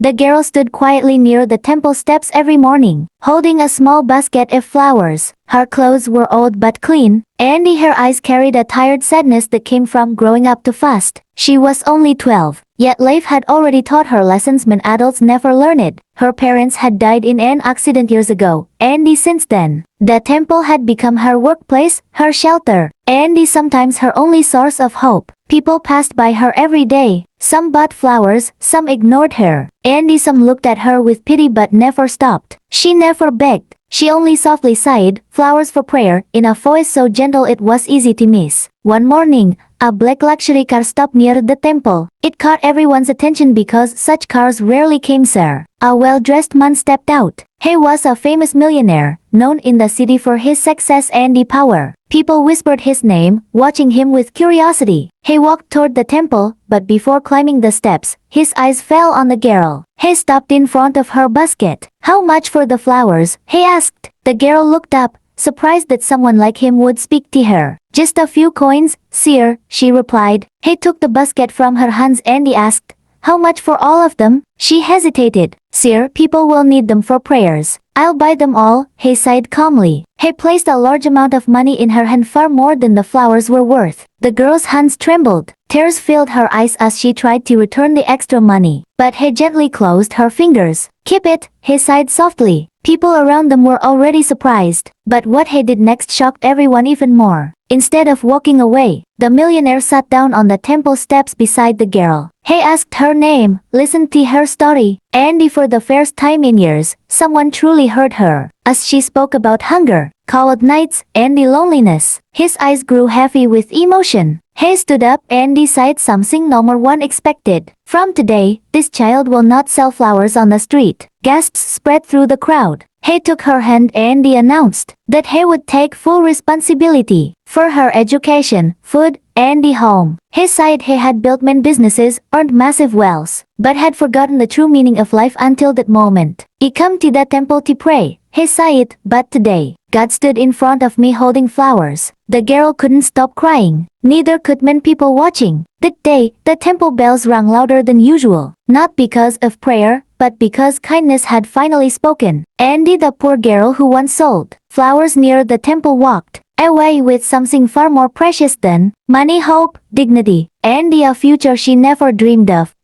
The girl stood quietly near the temple steps every morning, holding a small basket of flowers. Her clothes were old but clean, and her eyes carried a tired sadness that came from growing up too fast. She was only 12, yet life had already taught her lessons when adults never learn it. Her parents had died in an accident years ago, and since then, the temple had become her workplace, her shelter, and sometimes her only source of hope. People passed by her every day. Some bought flowers, some ignored her, and some looked at her with pity but never stopped. She never begged. She only softly sighed, "Flowers for prayer," in a voice so gentle it was easy to miss. One morning, a black luxury car stopped near the temple. It caught everyone's attention because such cars rarely came there. A well-dressed man stepped out. He was a famous millionaire, known in the city for his success and power. People whispered his name, watching him with curiosity. He walked toward the temple, but before climbing the steps, his eyes fell on the girl. He stopped in front of her basket. "How much for the flowers?" he asked. The girl looked up, surprised that someone like him would speak to her. "Just a few coins, sir," she replied. He took the basket from her hands and asked, "How much for all of them?" She hesitated. "Sir, people will need them for prayers." "I'll buy them all," he sighed calmly. He placed a large amount of money in her hand, far more than the flowers were worth. The girl's hands trembled. Tears filled her eyes as she tried to return the extra money. But he gently closed her fingers. "Keep it," he sighed softly. People around them were already surprised. But what he did next shocked everyone even more. Instead of walking away, the millionaire sat down on the temple steps beside the girl. He asked her name, listened to her story, and for the first time in years, someone truly heard her. As she spoke about hunger, cold nights, and loneliness, his eyes grew heavy with emotion. He stood up and said something no one expected. "From today, this child will not sell flowers on the street." Gasps spread through the crowd. He took her hand and announced that he would take full responsibility for her education, food, and home. He said he had built many businesses, earned massive wealth, but had forgotten the true meaning of life until that moment. "I come to the temple to pray," he said, "but today, God stood in front of me holding flowers." The girl couldn't stop crying. Neither could many people watching. That day, the temple bells rang louder than usual, not because of prayer, but because kindness had finally spoken. Andy, the poor girl who once sold flowers near the temple, walked away with something far more precious than money, hope, dignity, and a future she never dreamed of.